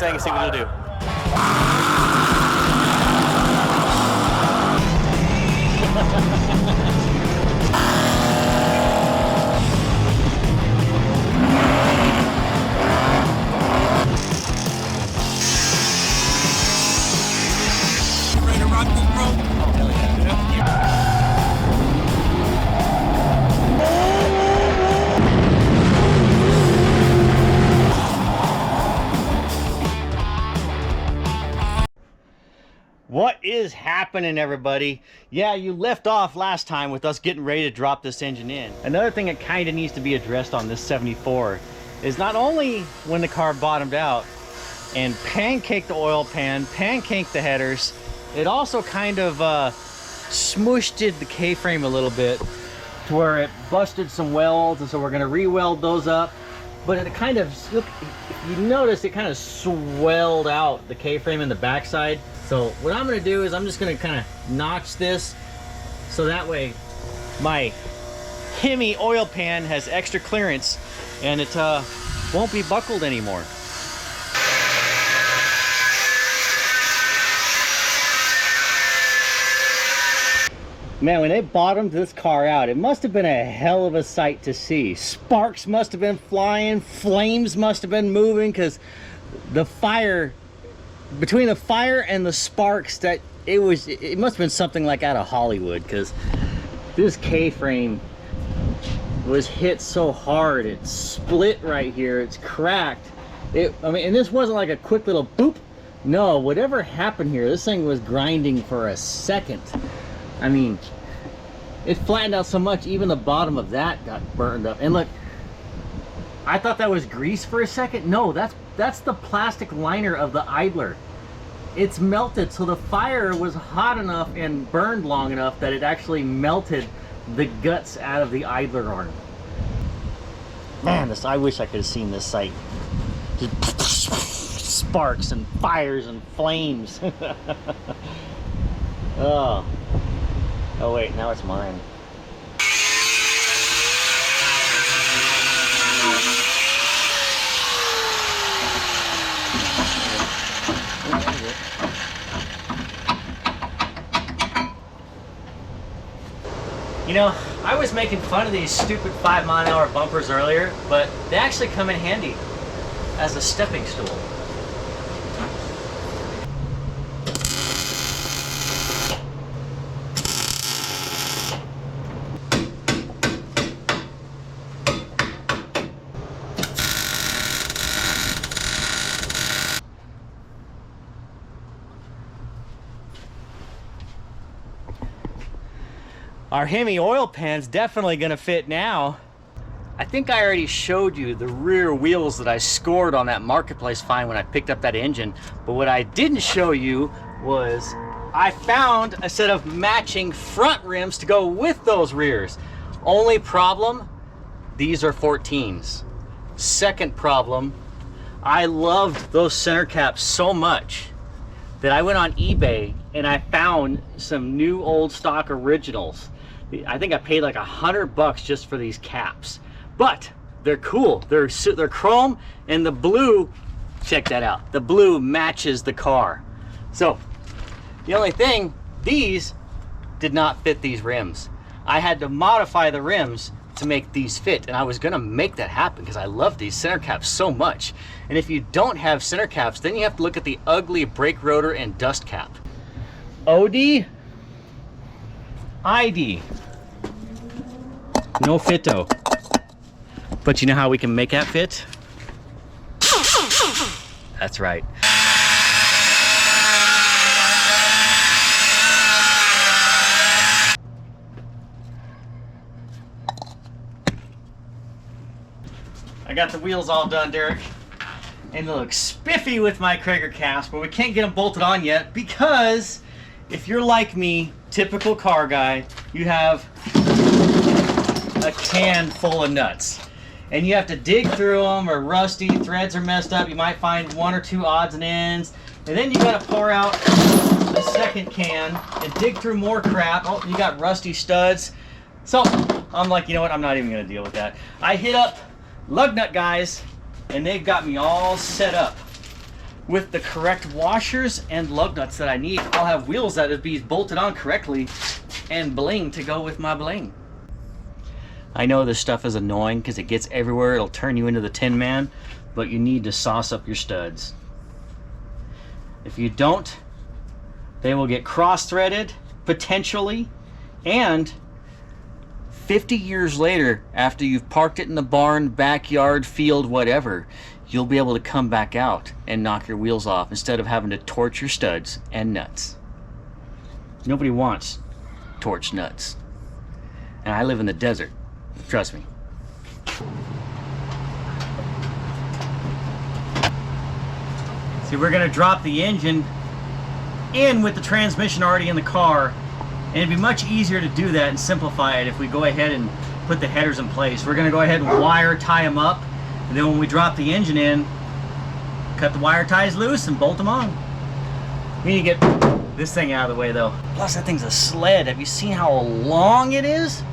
thing and see what it'll do. Ready to rock this, bro? Oh, hell yeah. What is happening, everybody? Yeah, you left off last time with us getting ready to drop this engine in. Another thing that kind of needs to be addressed on this 74 is not only when the car bottomed out and pancaked the oil pan, pancaked the headers, it also kind of smushed the K-frame a little bit to where it busted some welds, and so we're going to re-weld those up. But it kind of, look, if you notice, it kind of swelled out the K-frame in the backside. So what I'm going to do is I'm just going to kind of notch this so that way my Hemi oil pan has extra clearance and it won't be buckled anymore. Man, when they bottomed this car out, it must have been a hell of a sight to see. Sparks must have been flying, flames must have been moving, because the fire, between the fire and the sparks, that it must have been something like out of Hollywood, because this K-frame was hit so hard. It split right here, it's cracked. I mean, and this wasn't like a quick little boop. No, whatever happened here, this thing was grinding for a second. I mean, it flattened out so much, even the bottom of that got burned up. And look, I thought that was grease for a second. No, that's the plastic liner of the idler. It's melted, so the fire was hot enough and burned long enough that it actually melted the guts out of the idler arm. Man, I wish I could have seen this sight. Just sparks and fires and flames. Oh wait, now it's mine. You know, I was making fun of these stupid 5-mile-an-hour bumpers earlier, but they actually come in handy as a stepping stool. Our Hemi oil pan's definitely gonna fit now. I think I already showed you the rear wheels that I scored on that marketplace find when I picked up that engine, but what I didn't show you was I found a set of matching front rims to go with those rears. Only problem, these are 14s. Second problem, I loved those center caps so much that I went on eBay and I found some new old stock originals. I think I paid like $100 just for these caps, but they're cool. They're chrome, and the blue, check that out. The blue matches the car. So the only thing, these did not fit these rims. I had to modify the rims to make these fit, and I was gonna make that happen because I love these center caps so much. And if you don't have center caps, then you have to look at the ugly brake rotor and dust cap. OD, ID, no fitto. But you know how we can make that fit? That's right. I got the wheels all done, Derek, and they look spiffy with my Krager caps, but we can't get them bolted on yet because if you're like me, typical car guy, you have a can full of nuts and you have to dig through them, or rusty, threads are messed up, you might find 1 or 2 odds and ends, and then you got to pour out a second can and dig through more crap. Oh, you got rusty studs. So I'm like, you know what, I'm not even going to deal with that. I hit up lug nut guys and they've got me all set up with the correct washers and lug nuts that I need, I'll have wheels that will be bolted on correctly and bling to go with my bling. I know this stuff is annoying because it gets everywhere. It'll turn you into the Tin Man, but you need to sauce up your studs. If you don't, they will get cross-threaded, potentially, and 50 years later, after you've parked it in the barn, backyard, field, whatever, you'll be able to come back out and knock your wheels off instead of having to torch your studs and nuts. Nobody wants torch nuts. And I live in the desert. Trust me. See, we're gonna drop the engine in with the transmission already in the car, and it'd be much easier to do that and simplify it if we go ahead and put the headers in place. We're gonna go ahead and wire tie them up, and then when we drop the engine in, cut the wire ties loose and bolt them on. We need to get this thing out of the way though. Plus that thing's a sled. Have you seen how long it is?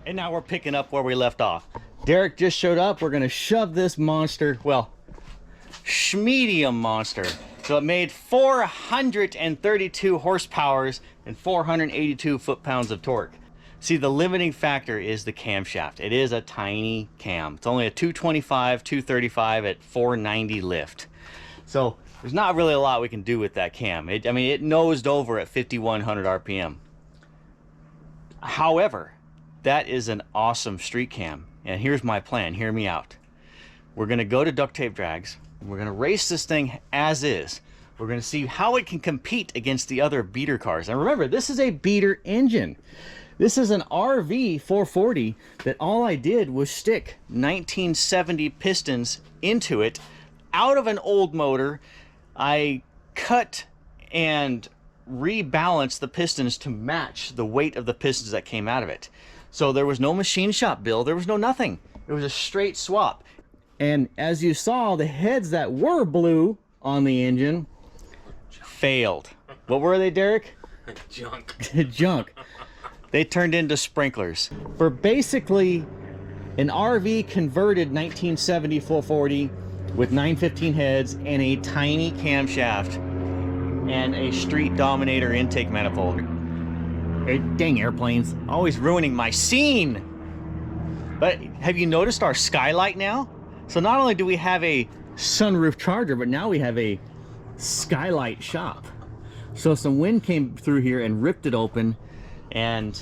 And now we're picking up where we left off. Derek just showed up. We're gonna shove this monster, well, schmedium monster. So it made 432 horsepowers and 482 foot-pounds of torque. See, the limiting factor is the camshaft. It is a tiny cam. It's only a 225, 235 at 490 lift. So there's not really a lot we can do with that cam. I mean, it nosed over at 5,100 RPM. However, that is an awesome street cam. And here's my plan. Hear me out. We're going to go to Duct Tape Drags. We're going to race this thing as is. We're going to see how it can compete against the other beater cars. And remember, this is a beater engine. This is an RV 440 that all I did was stick 1970 pistons into it out of an old motor. I cut and rebalanced the pistons to match the weight of the pistons that came out of it. So there was no machine shop bill. There was no nothing. It was a straight swap. And as you saw, the heads that were blue on the engine failed. What were they, Derek? Junk. Junk. They turned into sprinklers. For basically an RV converted 1970 440 with 915 heads and a tiny camshaft and a Street Dominator intake manifold. Dang airplanes, always ruining my scene. But have you noticed our skylight now? So not only do we have a sunroof charger, but now we have a skylight shop. So some wind came through here and ripped it open, and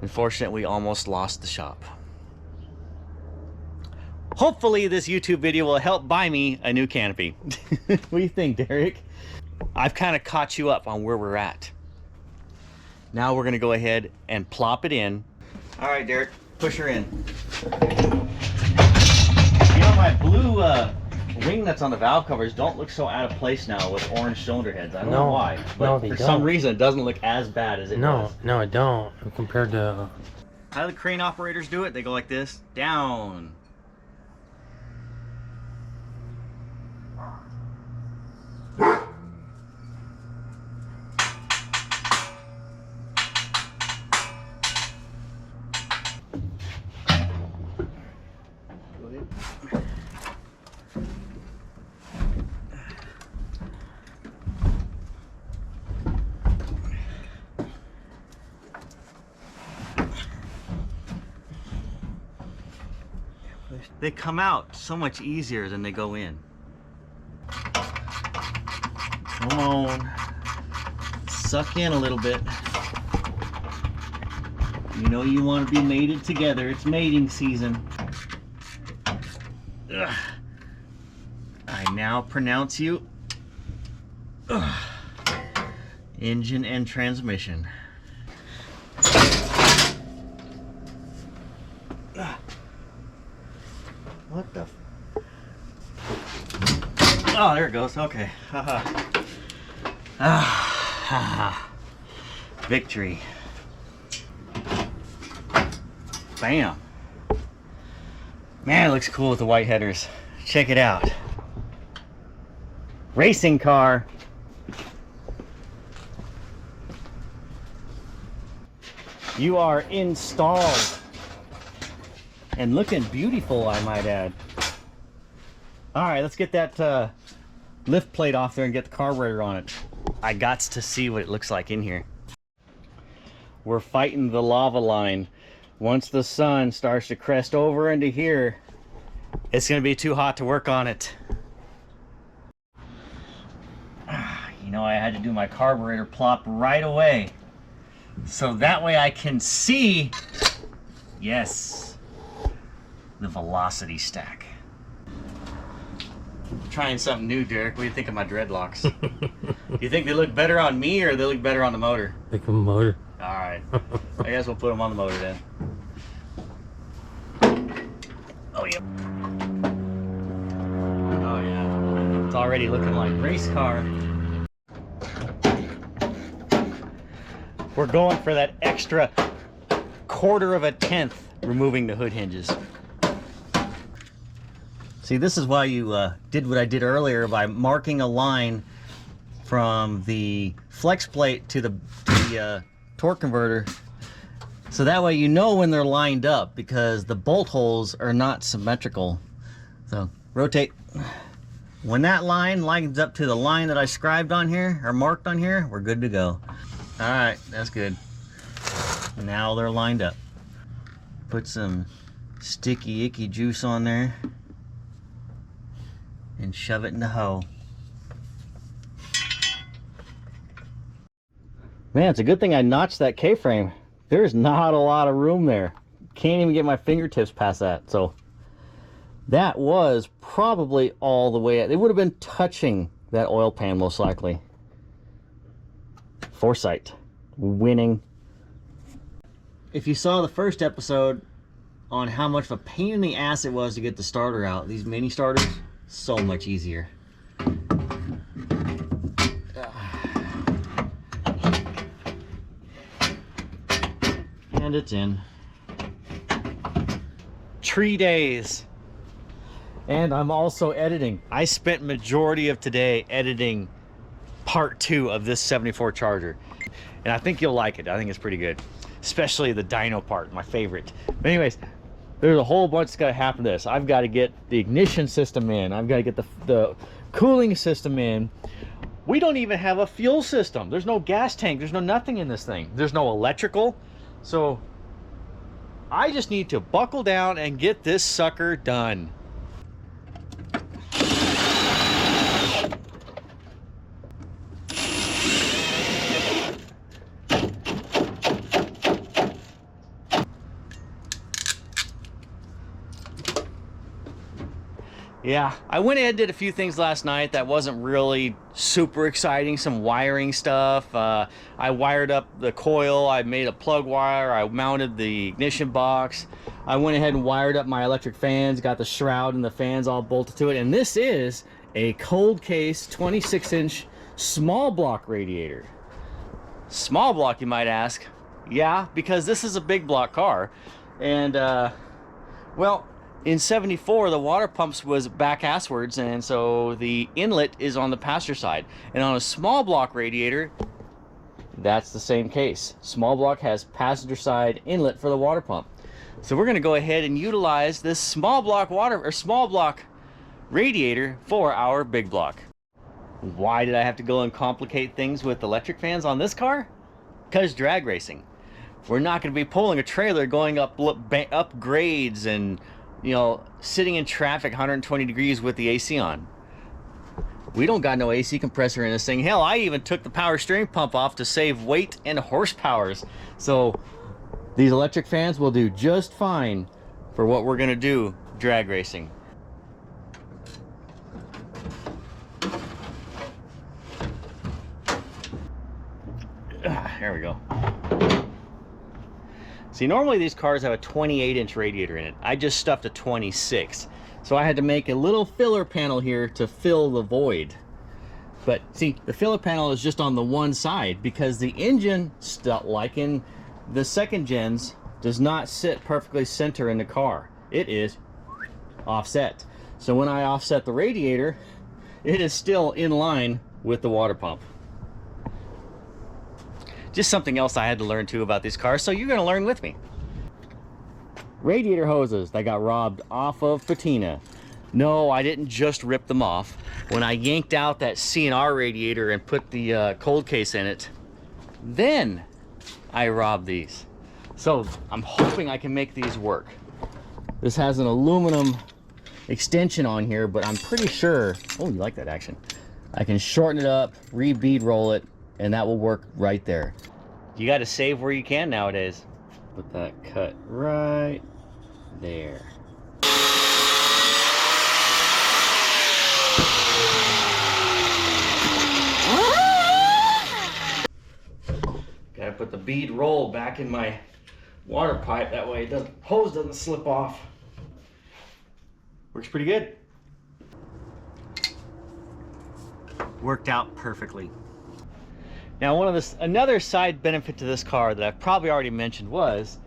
unfortunately we almost lost the shop. Hopefully this YouTube video will help buy me a new canopy. What do you think, Derek? I've kind of caught you up on where we're at. Now we're gonna go ahead and plop it in. All right, Derek, push her in. You know, my blue wing nuts on the valve covers don't look so out of place now with orange cylinder heads. I don't know why, but for some reason it doesn't look as bad as it does. No, it don't. Compared to... How do the crane operators do it? They go like this, down. They come out so much easier than they go in. Come on. Suck in a little bit. You know you want to be mated together. It's mating season. Ugh. I now pronounce you engine and transmission. What the? Oh, there it goes. Okay. Victory. Bam. Man, it looks cool with the white headers. Check it out. Racing car. You are installed. And looking beautiful, I might add. All right, let's get that lift plate off there and get the carburetor on it. I got to see what it looks like in here. We're fighting the lava line. Once the sun starts to crest over into here, it's gonna be too hot to work on it. You know, I had to do my carburetor plop right away, so that way I can see, yes, the velocity stack. Trying something new, Derek. What do you think of my dreadlocks? Do you think they look better on me or they look better on the motor? Think of a motor. All right. I guess we'll put them on the motor then. Oh, yeah. Oh, yeah. It's already looking like race car. We're going for that extra 1/4 of a tenth removing the hood hinges. See, this is why you did what I did earlier by marking a line from the flex plate to the torque converter, so that way you know when they're lined up, because the bolt holes are not symmetrical. So rotate. When that line lines up to the line that I scribed on here or marked on here, we're good to go. All right, that's good. Now they're lined up. Put some sticky icky juice on there and shove it in the hole. Man, it's a good thing I notched that K-frame. There's not a lot of room there. Can't even get my fingertips past that. So that was probably all the way. It would have been touching that oil pan most likely. Foresight. Winning. If you saw the first episode on how much of a pain in the ass it was to get the starter out, these mini starters, so much easier. And it's in. 3 days. And I'm also editing. I spent majority of today editing part 2 of this 74 Charger. And I think you'll like it. I think it's pretty good. Especially the dyno part, my favorite. But anyways, there's a whole bunch that's got to happen to this. I've got to get the ignition system in. I've got to get the cooling system in. We don't even have a fuel system. There's no gas tank. There's no nothing in this thing. There's no electrical. So I just need to buckle down and get this sucker done. Yeah, I went ahead and did a few things last night that wasn't really super exciting. Some wiring stuff. I wired up the coil. I made a plug wire. I mounted the ignition box. I went ahead and wired up my electric fans. Got the shroud and the fans all bolted to it. And this is a cold case 26-inch small block radiator. Small block, you might ask. Yeah, because this is a big block car. And, well, in 74, the water pumps was back asswards, and so the inlet is on the passenger side. And on a small block radiator, that's the same case. Small block has passenger side inlet for the water pump. So we're going to go ahead and utilize this small block radiator for our big block. Why did I have to go and complicate things with electric fans on this car? Because drag racing. We're not going to be pulling a trailer going up grades and, you know, sitting in traffic 120 degrees with the AC on. We don't got no AC compressor in this thing. Hell, I even took the power steering pump off to save weight and horsepowers. So these electric fans will do just fine for what we're gonna do drag racing. There we go. See, normally these cars have a 28-inch radiator in it. I just stuffed a 26. So I had to make a little filler panel here to fill the void. But see, the filler panel is just on the one side because the engine, like in the second gens, does not sit perfectly center in the car. It is offset. So when I offset the radiator, it is still in line with the water pump. Just something else I had to learn too about these cars, so you're gonna learn with me. Radiator hoses that got robbed off of patina. No, I didn't just rip them off. When I yanked out that C&R radiator and put the cold case in it, then I robbed these. So I'm hoping I can make these work. This has an aluminum extension on here, but I'm pretty sure, oh, you like that action. I can shorten it up, re-bead roll it, and that will work right there. You got to save where you can nowadays. Put that cut right there. Gotta put the bead roll back in my water pipe, that way the hose doesn't slip off. Works pretty good. Worked out perfectly. Now another side benefit to this car that I've probably already mentioned was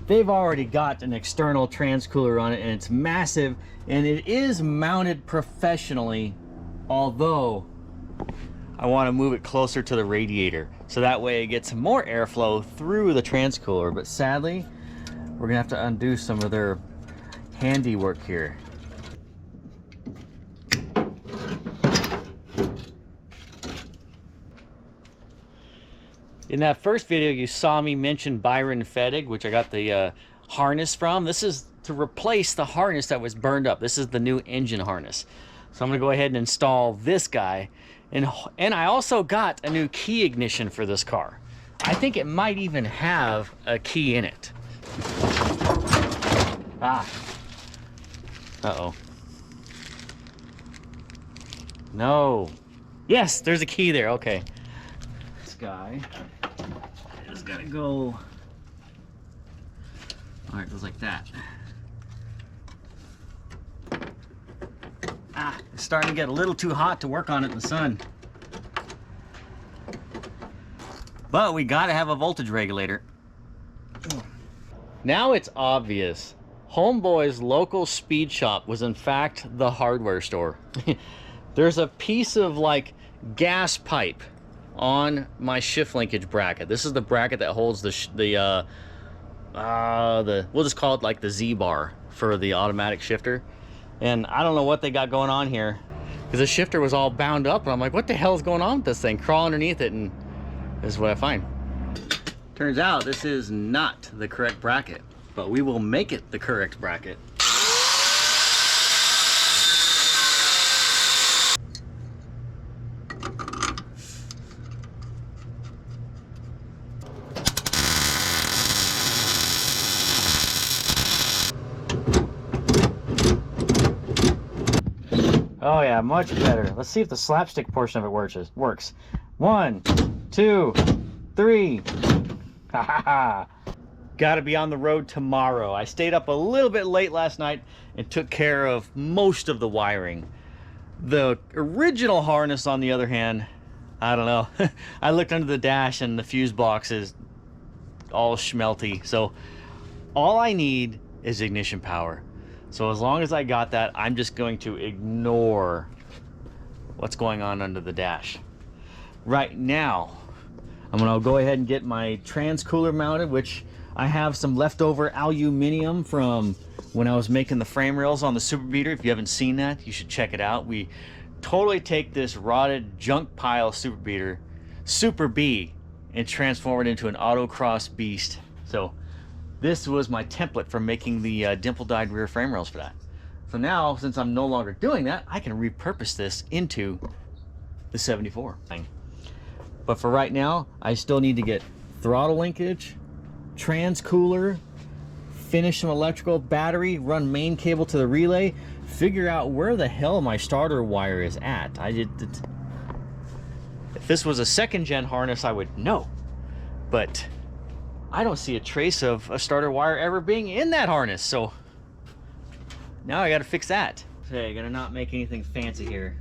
they've already got an external transcooler on it, and it's massive, and it is mounted professionally, although I want to move it closer to the radiator so that way it gets more airflow through the transcooler. But sadly, we're gonna have to undo some of their handiwork here. In that first video, you saw me mention Byron Fettig, which I got the harness from. This is to replace the harness that was burned up. This is the new engine harness. So I'm gonna go ahead and install this guy. And I also got a new key ignition for this car. I think it might even have a key in it. Ah. Uh-oh. No. Yes, there's a key there, okay. This guy is gonna go, all right, goes like that. Ah, it's starting to get a little too hot to work on it in the sun. But we gotta have a voltage regulator. Now it's obvious. Homeboy's local speed shop was in fact the hardware store. There's a piece of like gas pipe on my shift linkage bracket. This is the bracket that holds we'll just call it like the Z bar for the automatic shifter. And I don't know what they got going on here, because the shifter was all bound up, and I'm like, what the hell is going on with this thing? Crawl underneath it, and this is what I find. Turns out this is not the correct bracket, but we will make it the correct bracket. Oh yeah, much better. Let's see if the slapstick portion of it works. 1, 2, 3. Ha ha ha. Gotta be on the road tomorrow. I stayed up a little bit late last night and took care of most of the wiring. The original harness, on the other hand, I don't know. I looked under the dash and the fuse box is all schmelty. So all I need is ignition power. So as long as I got that, I'm just going to ignore what's going on under the dash. Right now, I'm gonna go ahead and get my transcooler mounted, which I have some leftover aluminum from when I was making the frame rails on the Super Beater. If you haven't seen that, you should check it out. We totally take this rotted junk pile Super Beater, Super B, and transform it into an autocross beast. So this was my template for making the dimple-dyed rear frame rails for that. So now, since I'm no longer doing that, I can repurpose this into the 74 thing. But for right now, I still need to get throttle linkage, transcooler, finish some electrical, battery, run main cable to the relay, figure out where the hell my starter wire is at. If this was a second gen harness, I would know. But I don't see a trace of a starter wire ever being in that harness, so now I gotta fix that. Okay, I gotta not make anything fancy here.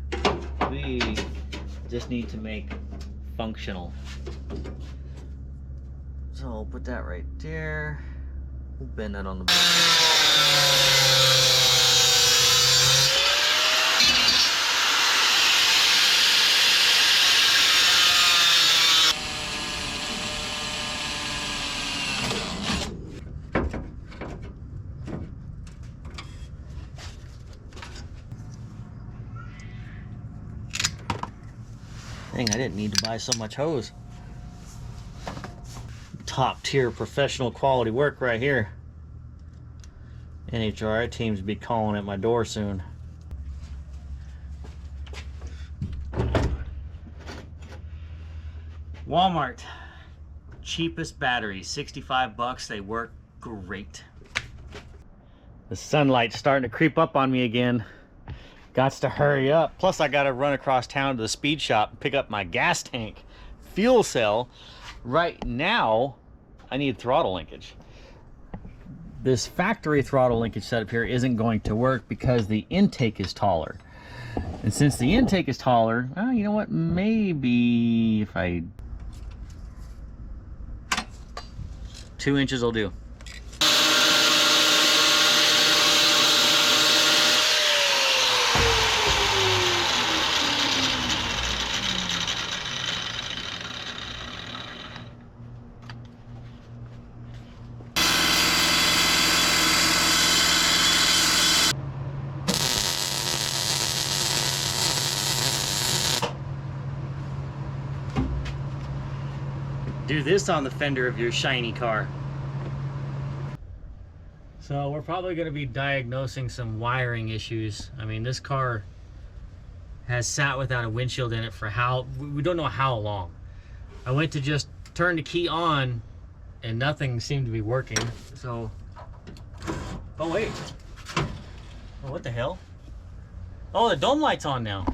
We just need to make functional. So I'll put that right there. We'll bend that on the Dang, I didn't need to buy so much hose. Top tier professional quality work right here. NHRI teams be calling at my door soon. Walmart. Cheapest batteries, 65 bucks. They work great. The sunlight's starting to creep up on me again. Gots to hurry up. Plus I gotta run across town to the speed shop and pick up my gas tank fuel cell. Right now, I need throttle linkage. This factory throttle linkage setup here isn't going to work because the intake is taller. And since the intake is taller, well, you know what? Maybe if I... 2 inches will do. Do this on the fender of your shiny car. So we're probably going to be diagnosing some wiring issues. I mean, this car has sat without a windshield in it for we don't know how long. I went to just turn the key on and nothing seemed to be working. So, oh wait, oh, what the hell? Oh, the dome light's on now.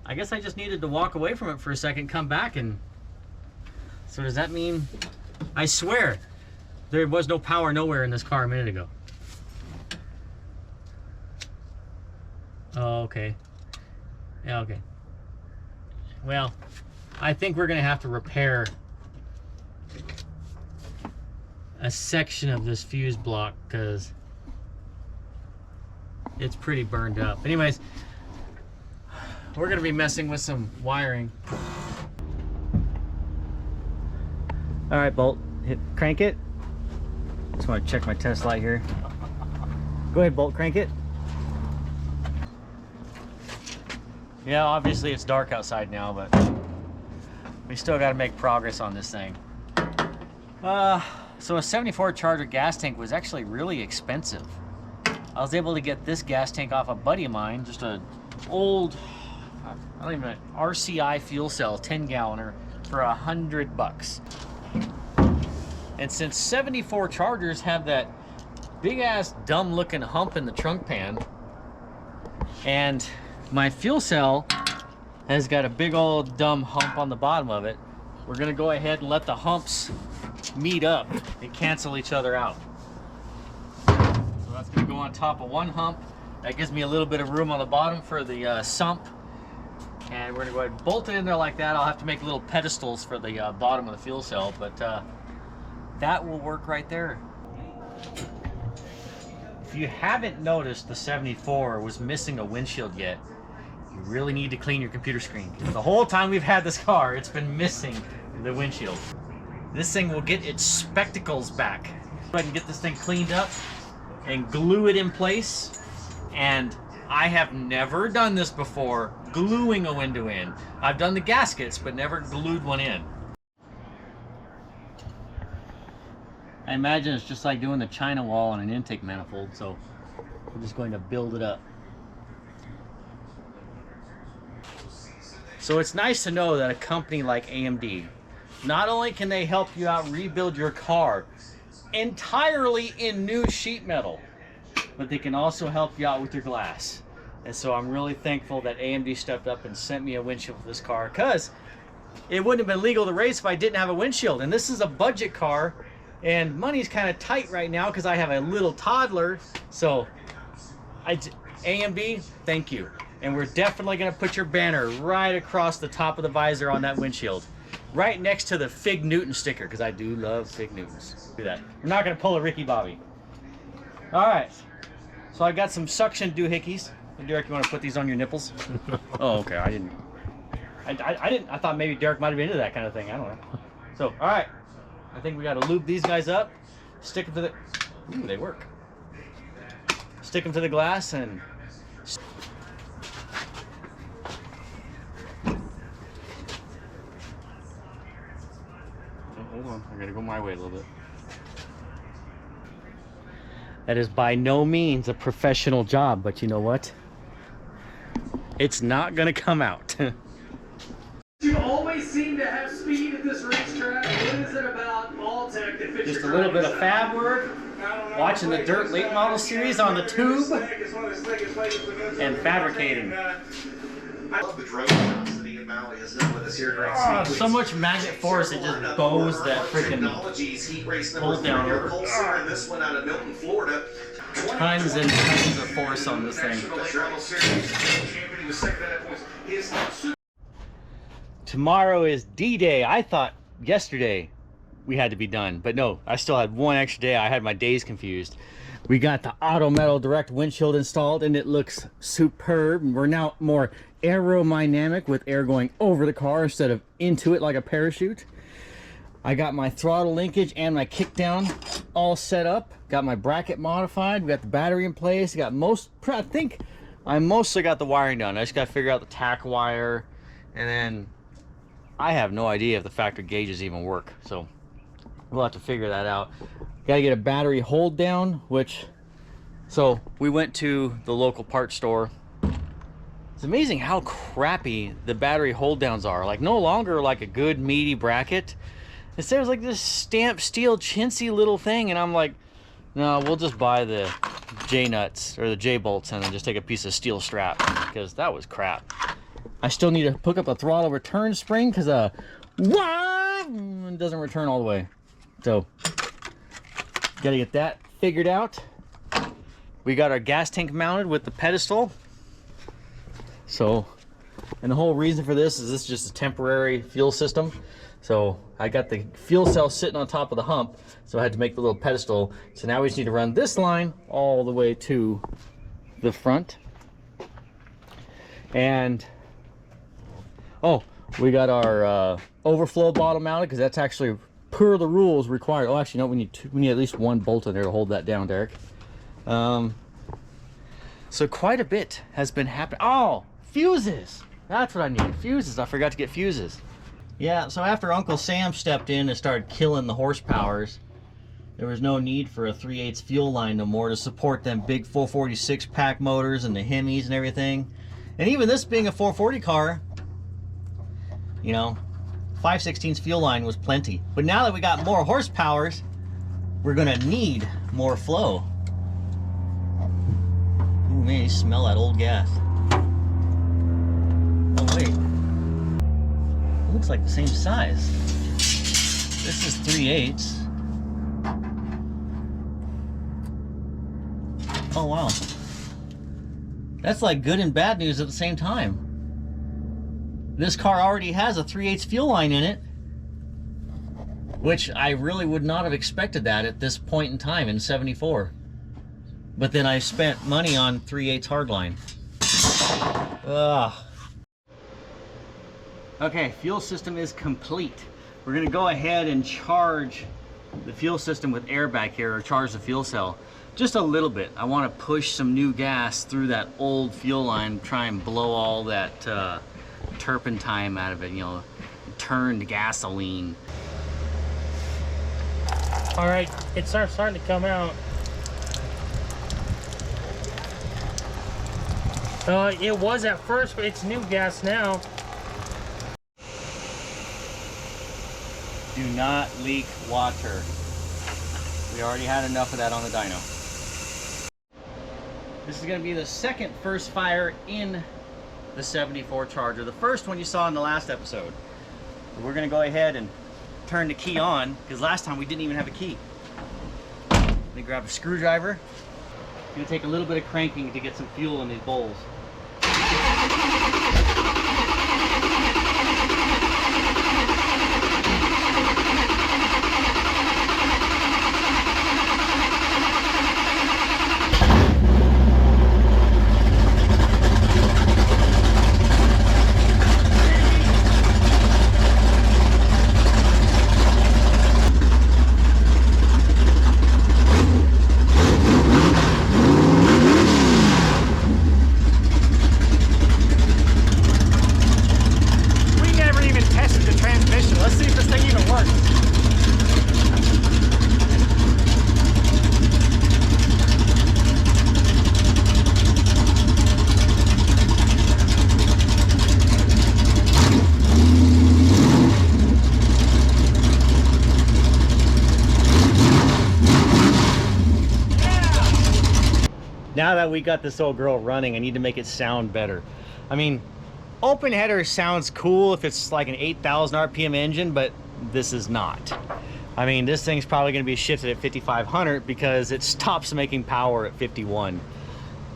I guess I just needed to walk away from it for a second, come back, and so does that mean, I swear, there was no power nowhere in this car a minute ago. Oh, okay. Yeah, okay. Well, I think we're gonna have to repair a section of this fuse block because it's pretty burned up. Anyways, we're gonna be messing with some wiring. All right, Bolt, crank it. Just want to check my test light here. Go ahead, Bolt, crank it. Yeah, obviously it's dark outside now, but we still got to make progress on this thing. So a 74 Charger gas tank was actually really expensive. I was able to get this gas tank off a buddy of mine, just a old, I don't even know, RCI fuel cell, 10-galloner for $100. And since 74 Chargers have that big ass dumb looking hump in the trunk pan, and my fuel cell has got a big old dumb hump on the bottom of it, we're gonna go ahead and let the humps meet up and cancel each other out. So that's gonna go on top of one hump. That gives me a little bit of room on the bottom for the sump. And we're gonna go ahead and bolt it in there like that. I'll have to make little pedestals for the bottom of the fuel cell, but that will work right there. If you haven't noticed the 74 was missing a windshield yet, you really need to clean your computer screen. The whole time we've had this car, it's been missing the windshield. This thing will get its spectacles back. Go ahead and get this thing cleaned up and glue it in place. And I have never done this before, gluing a window in. I've done the gaskets, but never glued one in. I imagine it's just like doing the China wall on an intake manifold, so I'm just going to build it up. So it's nice to know that a company like AMD, not only can they help you out rebuild your car entirely in new sheet metal, but they can also help you out with your glass. And so I'm really thankful that AMD stepped up and sent me a windshield for this car, because it wouldn't have been legal to race if I didn't have a windshield. And this is a budget car, and money's kind of tight right now because I have a little toddler. So AMD, thank you. And we're definitely going to put your banner right across the top of the visor on that windshield, right next to the Fig Newton sticker, because I do love Fig Newtons. Do that. We're not going to pull a Ricky Bobby. All right. So I got some suction doohickeys. Derek, you want to put these on your nipples? Oh, okay. I didn't. I thought maybe Derek might have been into that kind of thing. I don't know. So, all right. I think we got to lube these guys up, stick them to the. Ooh, they work. Stick them to the glass and. hold on. I gotta go my way a little bit. That is by no means a professional job, but you know what? It's not gonna come out. You always seem to have speed at this racetrack. What is it about Alltech that fits Just a your little bit driving of style? fab work, watching the Dirt Late Model series on the tube, and fabricating. I love the drone shots that Ian Malley has done with us here at Oh, Race so much magnet force, it just bows that freaking hold down over. And this one out of Milton, Florida. Tons and tons of force on this thing. Tomorrow is D-Day. I thought yesterday we had to be done, but no, I still had one extra day. I had my days confused. We got the Auto Metal Direct windshield installed and it looks superb. We're now more aerodynamic with air going over the car instead of into it like a parachute. I got my throttle linkage and my kick down all set up. Got my bracket modified. We got the battery in place. I think I mostly got the wiring done. I just got to figure out the tack wire, and then I have no idea if the factory gauges even work. So we'll have to figure that out. Got to get a battery hold down, so we went to the local parts store. It's amazing how crappy the battery hold downs are. Like no longer like a good meaty bracket. Instead, it was like this stamped steel chintzy little thing, and I'm like, no, we'll just buy the J-nuts or the J-bolts and then just take a piece of steel strap, because that was crap. I still need to hook up a throttle return spring because it doesn't return all the way. So, gotta get that figured out. We got our gas tank mounted with the pedestal. So, and the whole reason for this is just a temporary fuel system. So I got the fuel cell sitting on top of the hump, so I had to make the little pedestal. So now we just need to run this line all the way to the front. And oh, we got our overflow bottle mounted, because that's actually per the rules required. Oh, actually no, we need at least one bolt in there to hold that down, Derek. So quite a bit has been happening. Oh, fuses! That's what I need. Fuses. I forgot to get fuses. Yeah, so after Uncle Sam stepped in and started killing the horsepowers, there was no need for a 3/8 fuel line no more to support them big 446 pack motors and the Hemis and everything. And even this being a 440 car, you know, 5/16 fuel line was plenty. But now that we got more horsepowers, we're gonna need more flow. Ooh, man, you smell that old gas. Oh wait. Looks like the same size. This is 3/8. Oh wow. That's like good and bad news at the same time. This car already has a 3/8 fuel line in it, which I really would not have expected that at this point in time in '74. But then I spent money on 3/8 hardline. Ugh. Okay, fuel system is complete. We're gonna go ahead and charge the fuel system with air back here, or charge the fuel cell just a little bit. I want to push some new gas through that old fuel line, try and blow all that turpentine out of it, you know, turned gasoline. All right, it's starting to come out. It was at first, but it's new gas now. Do not leak water. We already had enough of that on the dyno. This is going to be the second first fire in the 74 Charger. The first one you saw in the last episode. We're going to go ahead and turn the key on, because last time we didn't even have a key. Let me grab a screwdriver. I'm going to take a little bit of cranking to get some fuel in these bowls. now that we got this old girl running, I need to make it sound better. I mean, open header sounds cool if it's like an 8,000 RPM engine, but this is not. I mean, this thing's probably going to be shifted at 5,500 because it stops making power at 51.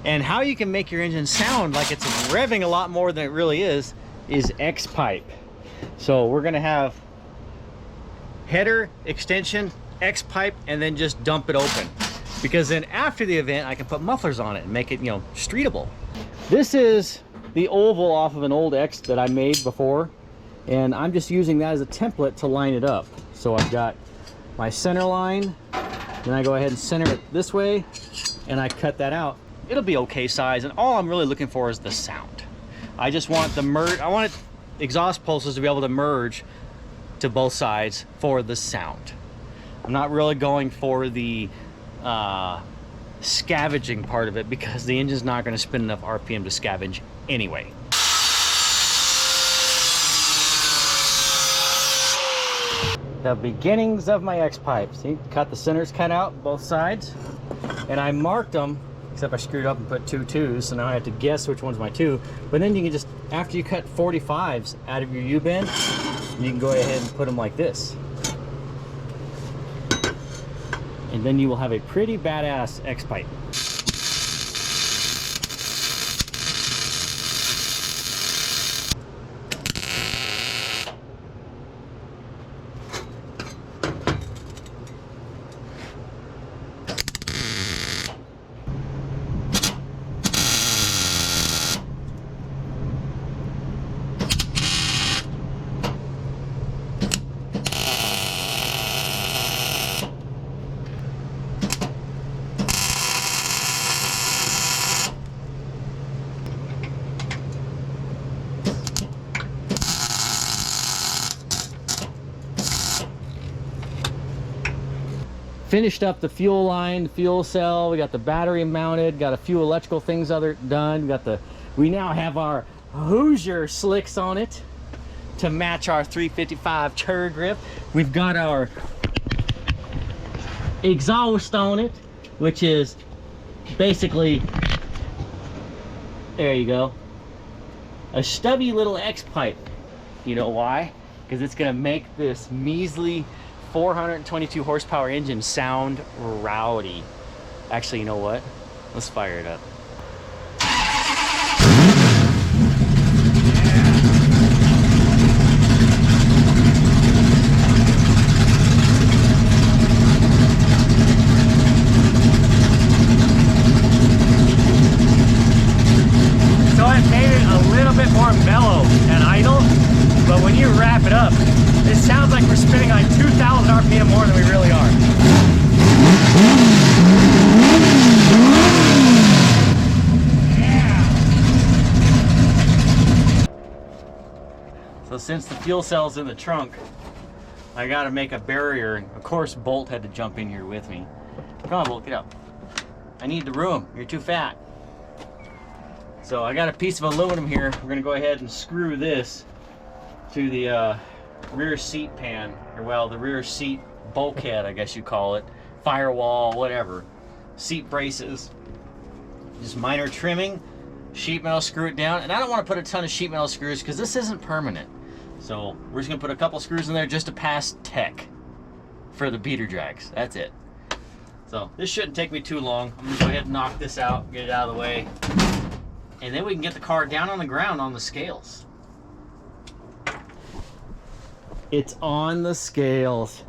And how you can make your engine sound like it's revving a lot more than it really is X-pipe. So we're going to have header, extension, X-pipe, and then just dump it open. Because then after the event, I can put mufflers on it and make it, you know, streetable. This is the oval off of an old X that I made before, and I'm just using that as a template to line it up. So I've got my center line, then I go ahead and center it this way, and I cut that out. It'll be okay size, and all I'm really looking for is the sound. I just want the merge. I want exhaust pulses to be able to merge to both sides for the sound. I'm not really going for the scavenging part of it because the engine's not going to spin enough RPM to scavenge anyway. The beginnings of my X-pipe. See, cut the centers cut out both sides, and I marked them, except I screwed up and put 2 2s, so now I have to guess which one's my 2. But then you can just, after you cut 45s out of your U-bend, you can go ahead and put them like this. And then you will have a pretty badass X-pipe. Finished up the fuel line, the fuel cell. We got the battery mounted, got a few electrical things done. We now have our Hoosier slicks on it to match our 355 chur grip. We've got our exhaust on it, which is basically, there you go, a stubby little X-pipe. You know why? Because it's gonna make this measly 422 horsepower engine sound rowdy. Actually, you know what? Let's fire it up. So I made it a little bit more mellow and idle, but when you wrap it up, it sounds like we're spinning like 2,000 RPM more than we really are. Yeah. So since the fuel cell's in the trunk, I gotta make a barrier, and of course Bolt had to jump in here with me. Come on, Bolt, get up. I need the room, you're too fat. So I got a piece of aluminum here. We're gonna go ahead and screw this to the rear seat pan, or well, the rear seat bulkhead, I guess you call it, firewall, whatever, seat braces. Just minor trimming, sheet metal, screw it down, and I don't want to put a ton of sheet metal screws because this isn't permanent. So we're just gonna put a couple screws in there just to pass tech for the beater drags. That's it. So this shouldn't take me too long. I'm gonna go ahead and knock this out, get it out of the way, and then we can get the car down on the ground on the scales. It's on the scales.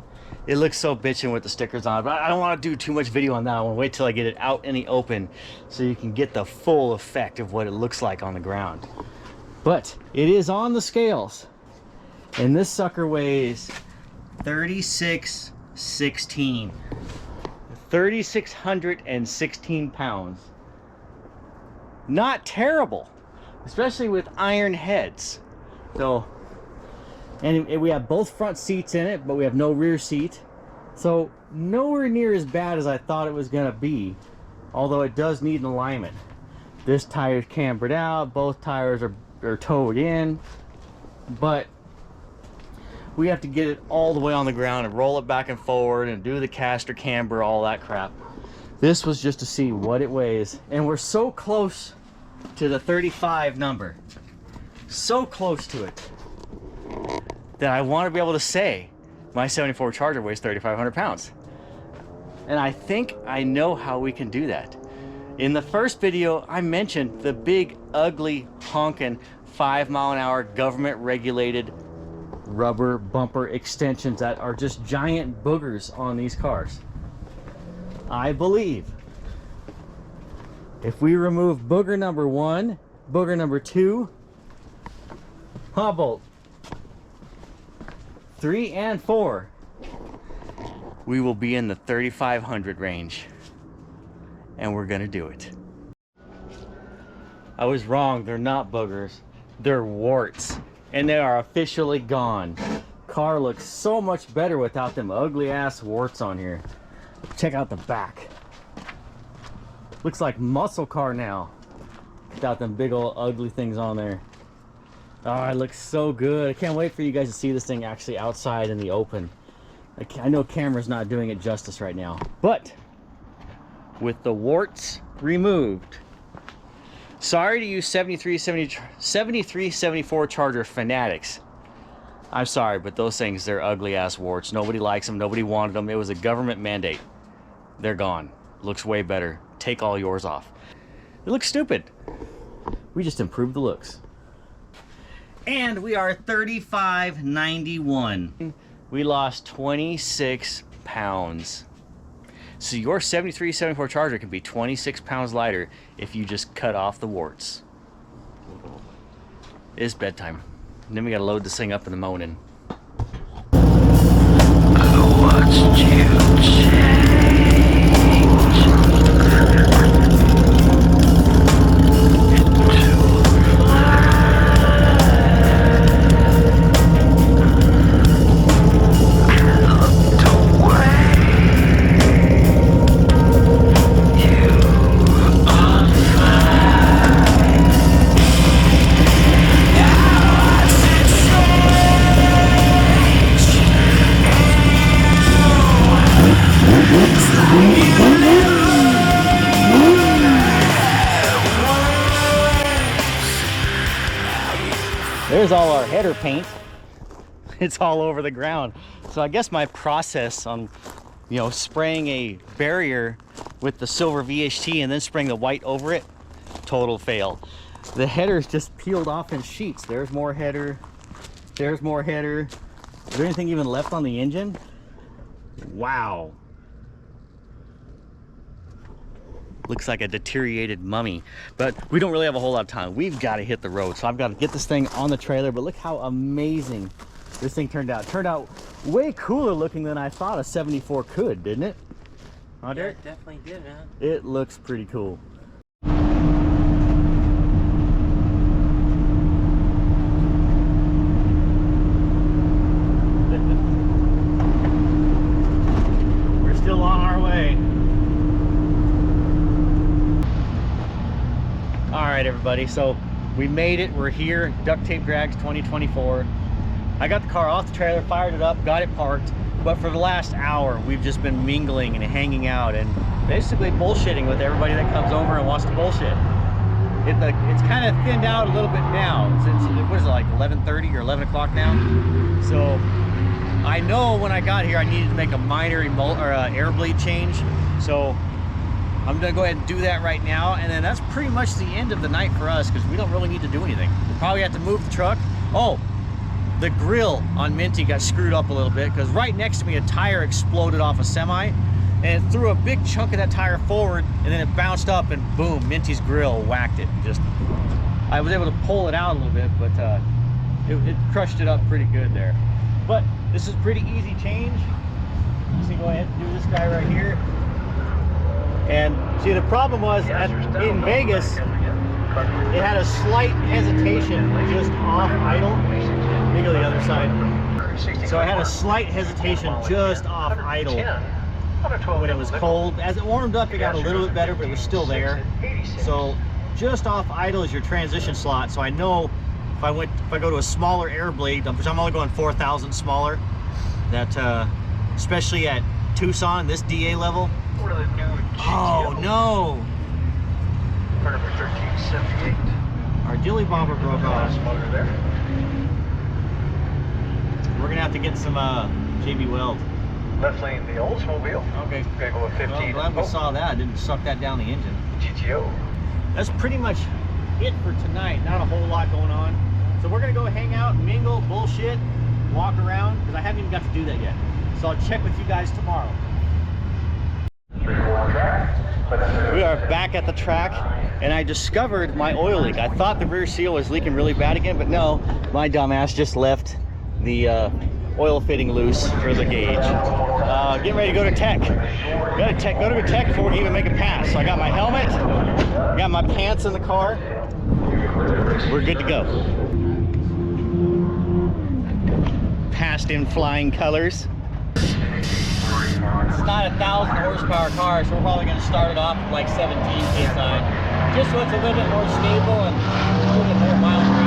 It looks so bitchin' with the stickers on, but I don't want to do too much video on that. I want to wait till I get it out in the open so you can get the full effect of what it looks like on the ground. But it is on the scales, and this sucker weighs 3616. 3,616 pounds. Not terrible, especially with iron heads. So, and we have both front seats in it, but we have no rear seat. So nowhere near as bad as I thought it was gonna be, although it does need an alignment. This tire's cambered out, both tires are towed in, but we have to get it all the way on the ground and roll it back and forward and do the caster camber, all that crap. This was just to see what it weighs, and we're so close to the 35 number, so close to it, that I want to be able to say my 74 Charger weighs 3,500 pounds. And I think I know how we can do that. In the first video, I mentioned the big, ugly, honking 5-mile-an-hour government-regulated rubber bumper extensions that are just giant boogers on these cars. I believe if we remove booger number 1, booger number 2, bolt 3 and 4, we will be in the 3,500 range, and we're gonna do it. I was wrong, they're not boogers, they're warts, and they are officially gone. Car looks so much better without them ugly ass warts on here. Check out the back. Looks like muscle car now without them big old ugly things on there. Oh, it looks so good. I can't wait for you guys to see this thing actually outside in the open. I know camera's not doing it justice right now, but with the warts removed. Sorry to you 7374 Charger fanatics. I'm sorry, but those things, they're ugly ass warts. Nobody likes them, nobody wanted them. It was a government mandate. They're gone. Looks way better. Take all yours off. It looks stupid. We just improved the looks. And we are 3591. We lost 26 pounds. So your 7374 Charger can be 26 pounds lighter if you just cut off the warts. It's bedtime. And then we gotta load this thing up in the morning. There's all our header paint. It's all over the ground. So I guess my process on, you know, spraying a barrier with the silver VHT and then spraying the white over it, total fail. The header's just peeled off in sheets. There's more header. There's more header. Is there anything even left on the engine? Wow. Looks like a deteriorated mummy, but we don't really have a whole lot of time. We've got to hit the road, so I've got to get this thing on the trailer. But look how amazing this thing turned out. Turned out way cooler looking than I thought a 74 could, didn't it? Huh, Derek? Yeah, it definitely did, man. It looks pretty cool. We're still on our way. All right, everybody, so we made it. We're here, Duct Tape Drags 2024. I got the car off the trailer, fired it up, got it parked, but for the last hour we've just been mingling and hanging out and basically bullshitting with everybody that comes over and wants to bullshit. It's kind of thinned out a little bit now. Since what is it, like 11:30 or 11 o'clock now? So I know when I got here I needed to make a minor air bleed change, so I'm gonna go ahead and do that right now, and then that's pretty much the end of the night for us because we don't really need to do anything. We'll probably have to move the truck. Oh, the grill on Minty got screwed up a little bit because right next to me a tire exploded off a semi, and it threw a big chunk of that tire forward, and then it bounced up and boom, Minty's grill whacked it. I was able to pull it out a little bit, but it crushed it up pretty good there. But this is pretty easy change. Just gonna go ahead and do this guy right here. And see, the problem was in Vegas, it had a slight hesitation just off idle. Let me go to the other side. So I had a slight hesitation just off idle when it was cold. As it warmed up, it got a little bit better, but it was still there. So just off idle is your transition slot. So I know if I go to a smaller air blade, which I'm only going 4,000 smaller, that especially at Tucson, this DA level, One of the new Oh no! part number 1378. Our dilly bobber broke off. Motor there. We're gonna have to get some JB Weld. Left lane, the Oldsmobile. Okay. Gotta go with 15. Well, I'm glad we saw that. Didn't suck that down the engine. GTO. That's pretty much it for tonight. Not a whole lot going on. So we're gonna go hang out, mingle, bullshit, walk around, because I haven't even got to do that yet. So I'll check with you guys tomorrow. We are back at the track, and I discovered my oil leak. I thought the rear seal was leaking really bad again, but no, my dumbass just left the oil fitting loose for the gauge. Getting ready to go to tech. Go to a tech before we even make a pass. So I got my helmet, got my pants in the car. We're good to go. Passed in flying colors. It's not a 1,000 horsepower car, so we're probably going to start it off with like 17 PSI, just so it's a little bit more stable and a little bit more miles per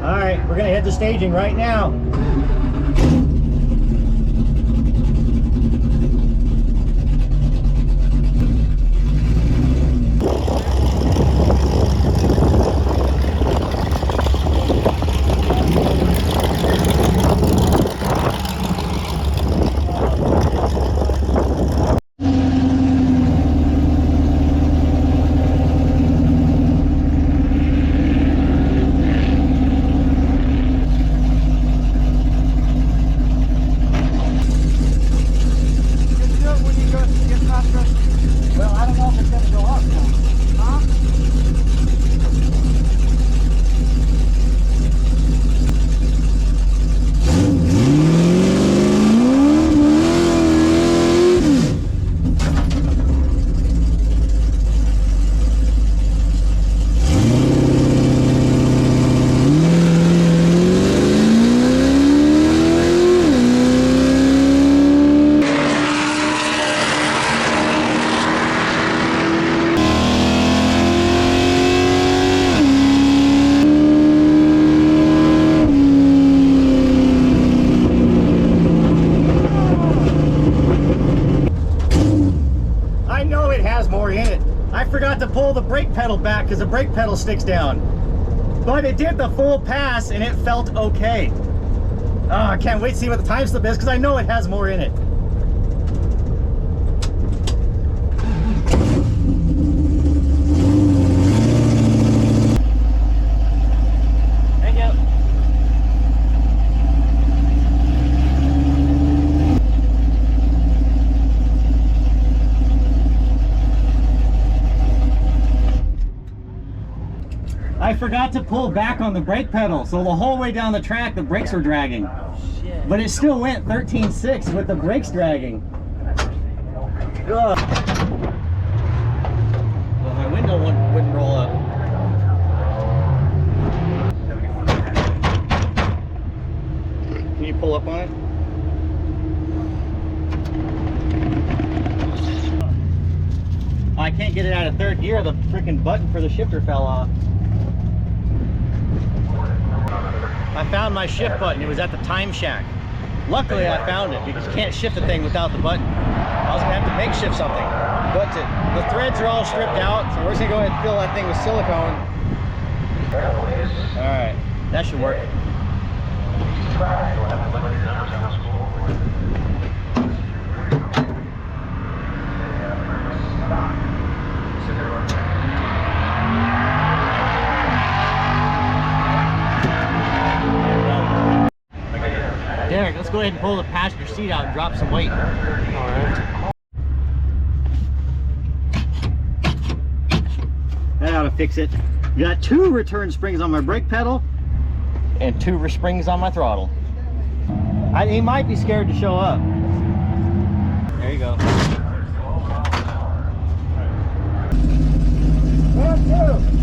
hour. All right, we're going to hit the staging right now. To pull the brake pedal back because the brake pedal sticks down, but it did the full pass and it felt okay. I can't wait to see what the time slip is because I know it has more in it. Thank you. I forgot to pull back on the brake pedal, so the whole way down the track the brakes were dragging. But it still went 13.6 with the brakes dragging. Ugh. Well, my window wouldn't roll up. Can you pull up on it? I can't get it out of third gear. The freaking button for the shifter fell off. I found my shift button. It was at the time shack. Luckily, I found it because you can't shift the thing without the button. I was gonna have to makeshift something, but the threads are all stripped out, so we're just gonna go ahead and fill that thing with silicone. All right, that should work. Derek, let's go ahead and pull the passenger seat out and drop some weight. All right. That ought to fix it. Got 2 return springs on my brake pedal and 2 springs on my throttle. He might be scared to show up. There you go. 1, 2.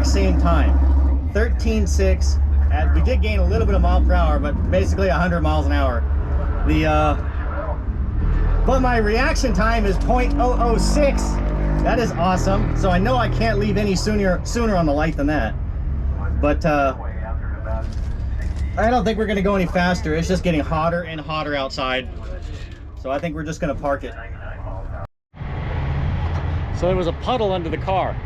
exact same time, 13.6. We did gain a little bit of mile per hour, but basically 100 miles an hour. But my reaction time is 0.006. That is awesome. So I know I can't leave any sooner on the light than that. But I don't think we're gonna go any faster. It's just getting hotter and hotter outside. So I think we're just gonna park it. So there was a puddle under the car.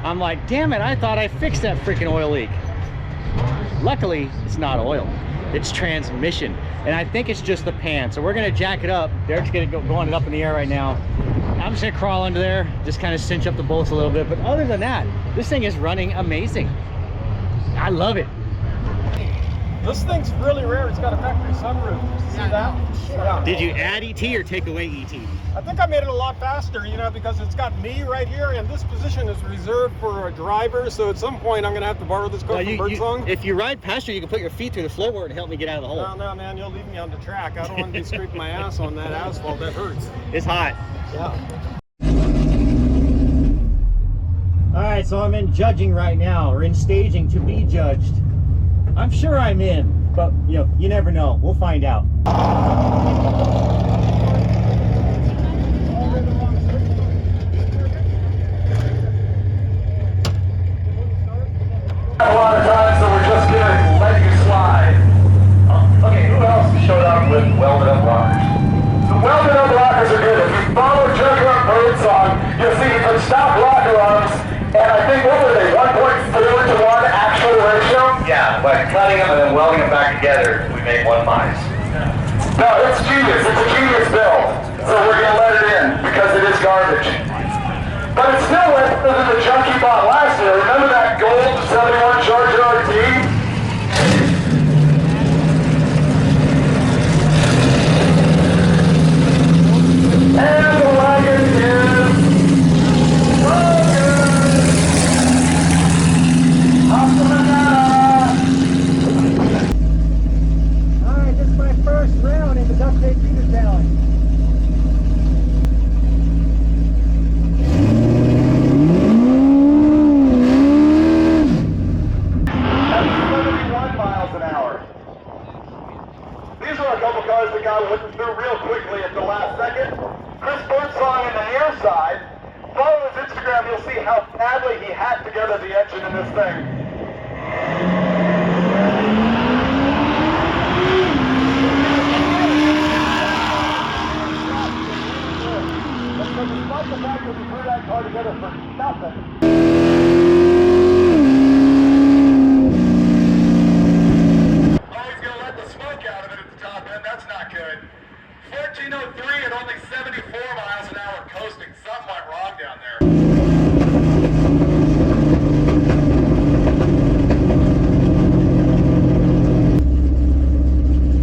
I'm like, damn it, I thought I fixed that freaking oil leak. Luckily, it's not oil, it's transmission. And I think it's just the pan. So we're gonna jack it up. Derek's gonna go going it up in the air right now. I'm just gonna crawl under there, just kind of cinch up the bolts a little bit. But other than that, this thing is running amazing. I love it. This thing's really rare. It's got a factory sunroof. See that? Yeah. Did you add ET or take away ET? I think I made it a lot faster, you know, because it's got me right here, and this position is reserved for a driver. So at some point, I'm going to have to borrow this car from birdsong. If you ride past her, you can put your feet through the floorboard and help me get out of the hole. No, man, you'll leave me on the track. I don't want to be scraping my ass on that asphalt. That hurts. It's hot. Yeah. All right, so I'm in judging right now, or in staging to be judged. I'm sure I'm in, but you know, you never know. We'll find out. A lot of times, so we're just gonna let you slide. Okay, who else showed up with welded up rockers? The welded up rockers are good. If you follow Junkerup birdsong, you'll see you can stop rocker arms, and I think, what were they, 1.4 to 1 actual ratio? Yeah, by cutting them and then welding them back together, we made one mice. No, it's genius. It's a genius build. So we're gonna let it in because it is garbage. But it's still better than the junk you bought last year. Remember that gold 71 Charger RT? And the wagon is broken. Alright, this is my first round in the Duct Tape Drags challenge. These are a couple cars that got whipped through real quickly at the last second. Chris Birdsong on the near side. Follow his Instagram, you'll see how badly he hacked together the engine in this thing. But despite the fact that we threw that car together for nothing. That's not good. 1403 at only 74 miles an hour coasting. Something went wrong down there.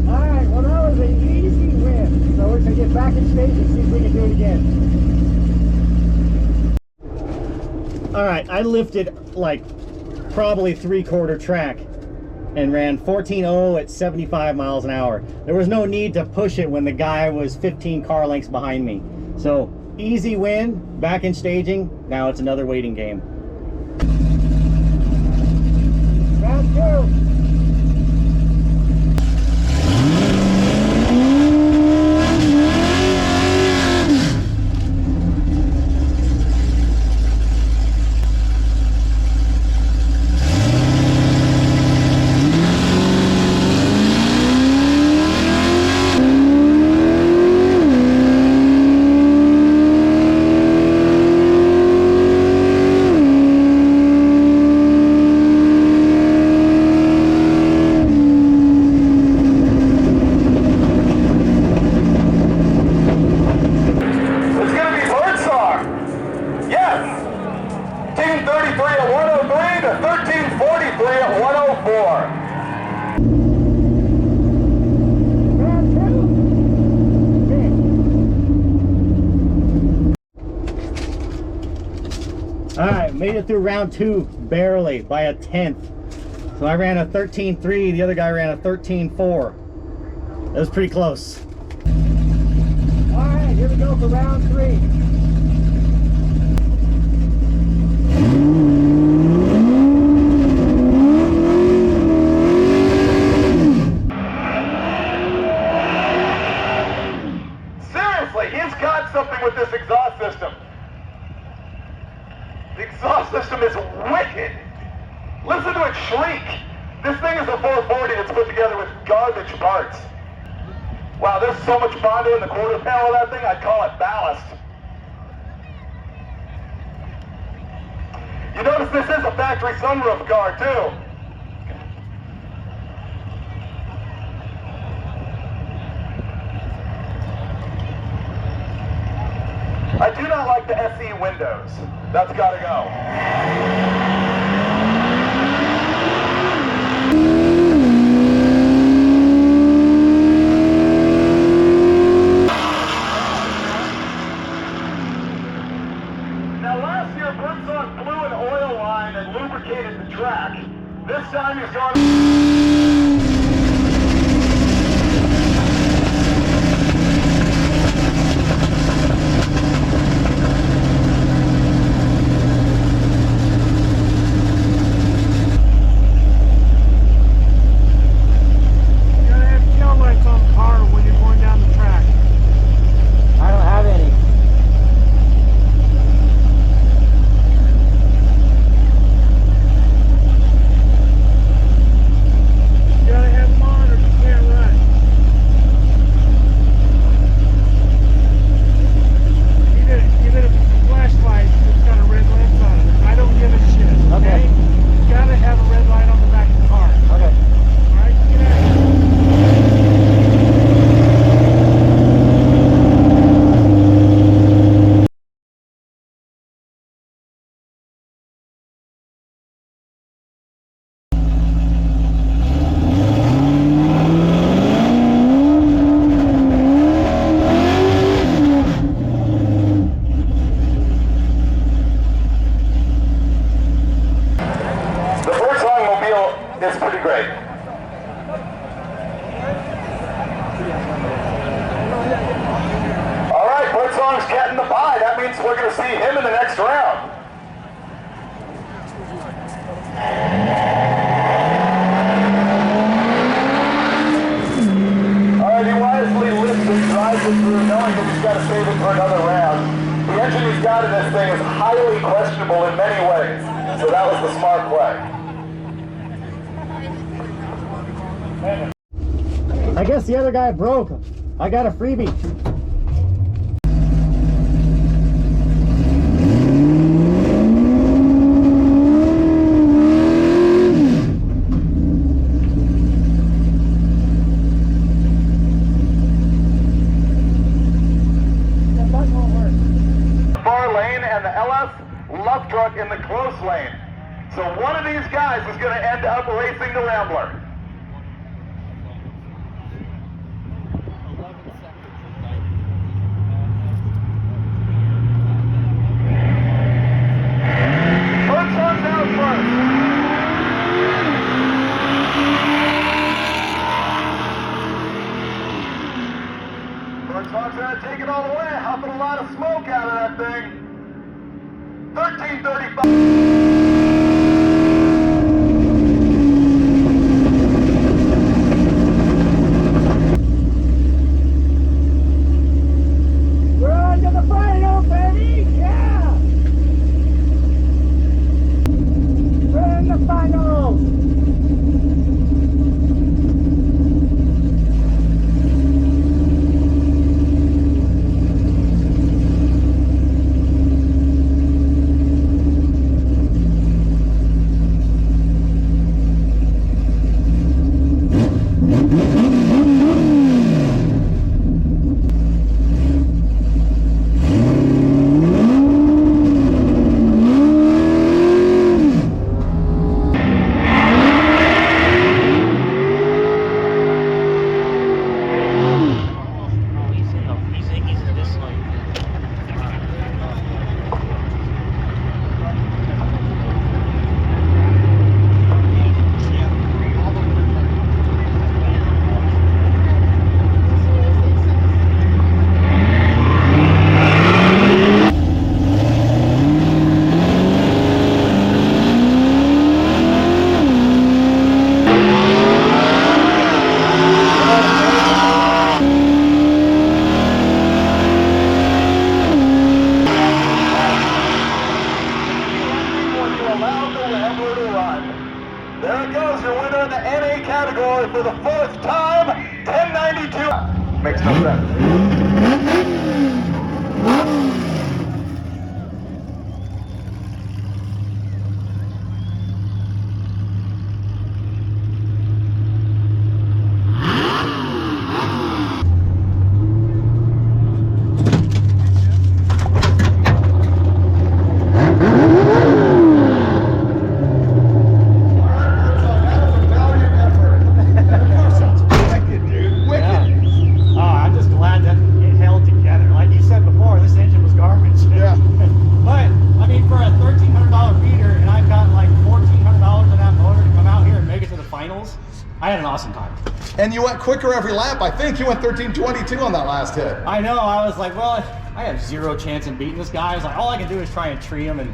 Alright, well that was an easy win. So we're going to get back in stage and see if we can do it again. Alright, I lifted like probably 3/4 track and ran 14.0 at 75 miles an hour. There was no need to push it when the guy was 15 car lengths behind me. So easy win, back in staging. Now it's another waiting game. Round 2. Alright, made it through round 2 barely by a 1/10. So I ran a 13.3, the other guy ran a 13.4. That was pretty close. Alright, here we go for round 3. shriek. This thing is a 440 that's put together with garbage parts. Wow, there's so much Bondo in the quarter panel of that thing, I'd call it ballast. You notice this is a factory sunroof car, too. I do not like the SE windows. That's gotta go. Now last year, birdsong blew an oil line and lubricated the track. This time he's gone... It's pretty great. All right, birdsong's getting the pie. That means we're going to see him in the next round. All right, he wisely lifts and drives it through, knowing that he's got to save it for another round. The engine he's got in this thing is highly questionable in many ways, so that was the smart play. I guess the other guy broke. I got a freebie. Far lane and the LS love truck in the close lane. So one of these guys is going to end up racing the Rambler. Birdsong's gonna take it all the way, huffing a lot of smoke out of that thing. 1335. slowest time, 1092. Makes no sense. I had an awesome time. And you went quicker every lap. I think you went 13:22 on that last hit. I know. I was like, well, I have zero chance in beating this guy. I was like, all I can do is try and tree him, and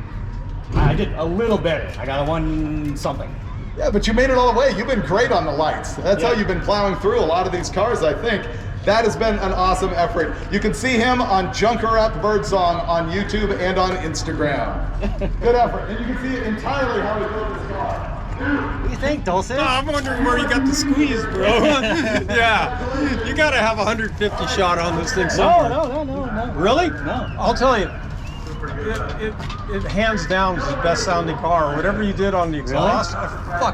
I did a little better. I got a 1 something. Yeah, but you made it all the way. You've been great on the lights. That's how you've been plowing through a lot of these cars, I think. That has been an awesome effort. You can see him on Junkerup Birdsong on YouTube and on Instagram. Good effort. And you can see entirely how he built this car. What do you think, Dulce? No, I'm wondering where you got the squeeze, bro. Yeah, you gotta have 150 shot on this thing somewhere. No. Really? No. I'll tell you, it hands down is the best sounding car. Whatever you did on the exhaust,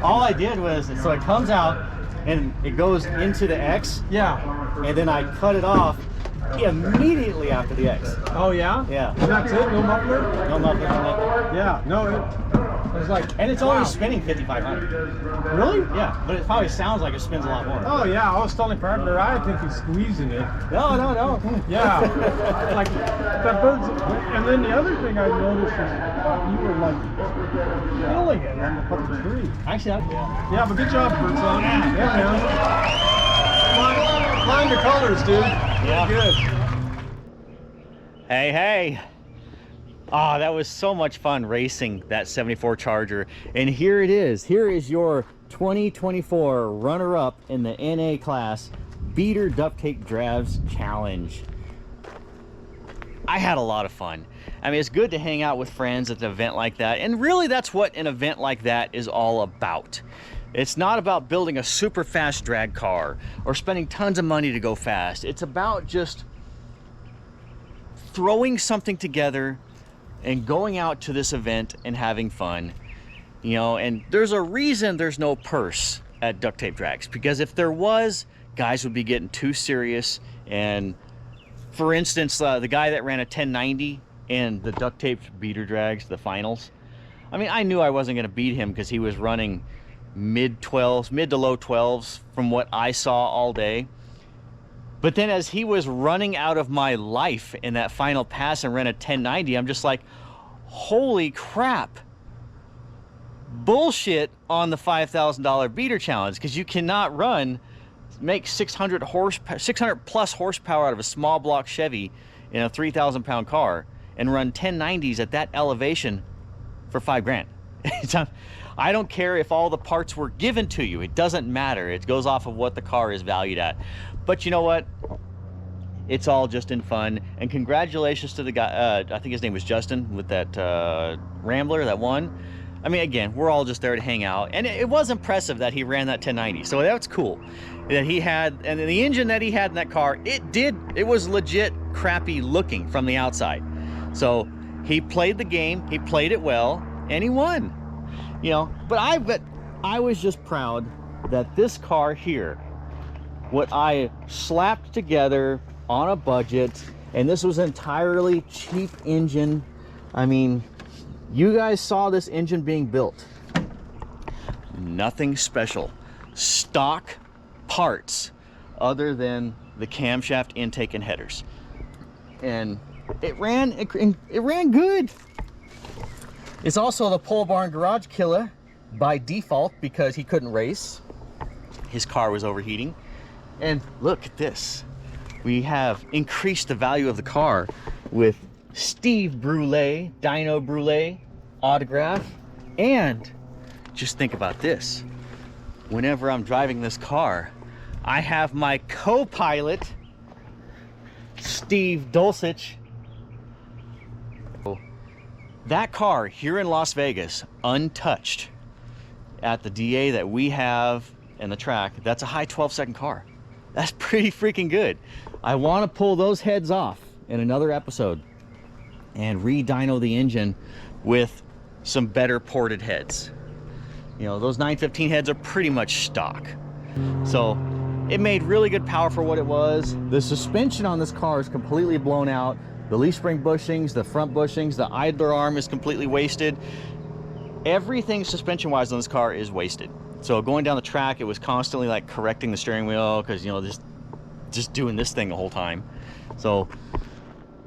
all I did was, so it comes out and it goes into the X. Yeah. And then I cut it off immediately after the X. Oh yeah? Yeah. And that's it? No muffler? No muffler. Yeah. No, it was like, and it's only spinning 5,500. Really? Yeah, but it probably sounds like it spins a lot more. Oh yeah, I was telling partner, I think he's squeezing it. No. Yeah, like that bird's. And then the other thing I noticed is, fuck, you were like killing it on the fucking tree. Actually, yeah, but good job, Birdsong. Yeah, man. Find the colors, dude. Yeah. Good. Hey. Ah, that was so much fun racing that 74 Charger. And here it is. Here is your 2024 runner-up in the NA class Beater Duct Tape Drags Challenge. I had a lot of fun. I mean, it's good to hang out with friends at an event like that. And really, that's what an event like that is all about. It's not about building a super fast drag car or spending tons of money to go fast. It's about just throwing something together and going out to this event and having fun, you know. And there's a reason there's no purse at Duct Tape Drags, because if there was, guys would be getting too serious. And for instance, the guy that ran a 1090 in the Duct Tape Beater Drags, the finals, I mean, I knew I wasn't going to beat him because he was running mid to low 12s from what I saw all day. But then as he was running out of my life in that final pass and ran a 1090, I'm just like, holy crap. Bullshit on the $5,000 beater challenge, because you cannot make 600 plus horsepower out of a small block Chevy in a 3,000 pound car and run 1090s at that elevation for $5,000. I don't care if all the parts were given to you. It doesn't matter. It goes off of what the car is valued at. But you know what? It's all just in fun. And congratulations to the guy, I think his name was Justin, with that Rambler that won. I mean, again, we're all just there to hang out. And it was impressive that he ran that 1090. So that's cool. That he had, and the engine that he had in that car, it was legit crappy looking from the outside. So he played the game, he played it well, and he won. You know, but I was just proud that this car here, what I slapped together on a budget, and this was entirely cheap engine. I mean, you guys saw this engine being built. Nothing special. Stock parts other than the camshaft intake and headers. And it ran good. It's also the pole barn garage killer by default because he couldn't race. His car was overheating. And look at this. We have increased the value of the car with Steve Brule, Dino Brule autograph. And just think about this. Whenever I'm driving this car, I have my co-pilot, Steve Dulcich. That car here in Las Vegas, untouched, at the DA that we have and the track, that's a high 12-second car. That's pretty freaking good. I want to pull those heads off in another episode and re-dyno the engine with some better ported heads. You know, those 915 heads are pretty much stock. So it made really good power for what it was. The suspension on this car is completely blown out. The leaf spring bushings, the front bushings, the idler arm is completely wasted. Everything suspension-wise on this car is wasted. So going down the track, it was constantly like correcting the steering wheel because, you know, just doing this thing the whole time. So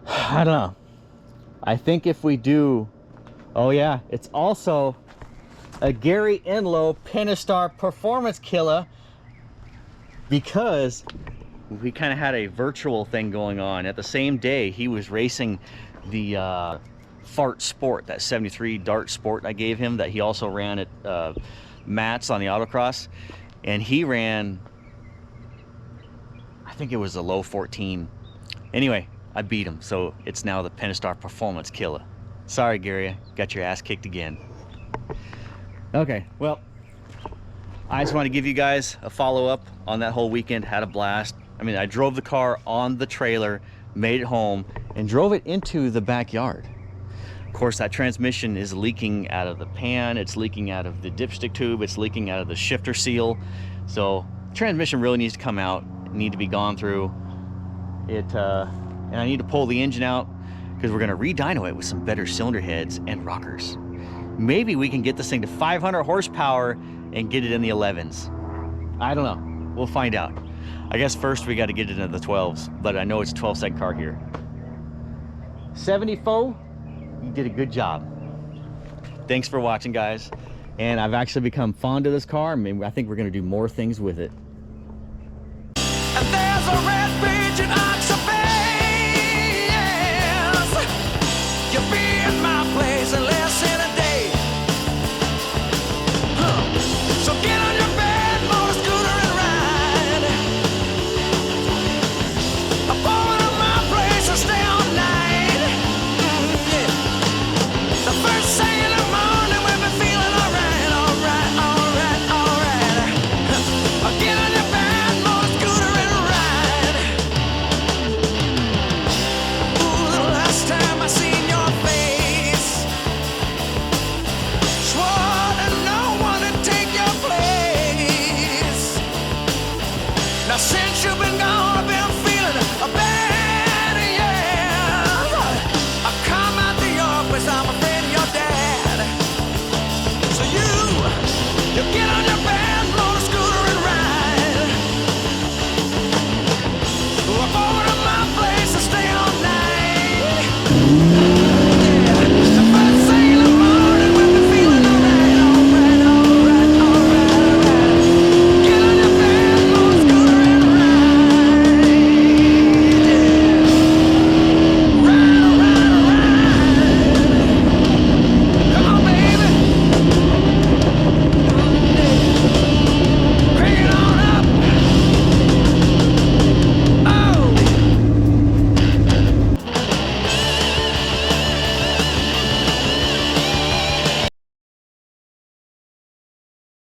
I don't know. I think if we do, oh yeah, it's also a Gary Enlow Pentastar Performance Killer, because we kind of had a virtual thing going on. At the same day, he was racing the Fart Sport, that 73 Dart Sport I gave him that he also ran at Matt's on the autocross, and he ran, I think it was a low 14. Anyway, I beat him, so it's now the Pentastar Performance Killer. Sorry, Gary, got your ass kicked again. Okay, well, I just want to give you guys a follow-up on that whole weekend. Had a blast. I mean, I drove the car on the trailer, made it home, and drove it into the backyard. Of course, that transmission is leaking out of the pan, it's leaking out of the dipstick tube, it's leaking out of the shifter seal. So transmission really needs to come out, need to be gone through it, and I need to pull the engine out because we're going to re-dyno it with some better cylinder heads and rockers. Maybe we can get this thing to 500 horsepower and get it in the 11s. I don't know, we'll find out. I guess first we got to get it into the 12s, but I know it's a 12-second car here. 74, you did a good job. Thanks for watching, guys. And I've actually become fond of this car. I mean, I think we're going to do more things with it. And there's a red bridge in Oxabaze. You'll be in my place in less than a day. So get on your bed, motor scooter, and ride. I'm going to my place and stay all night. Yeah. The first thing in the morning, we'll be feeling alright, alright, alright, alright. Get on your bed, motor scooter, and ride. Ooh, the last time I seen your face, swore that no one would take your place. Now since you've been gone,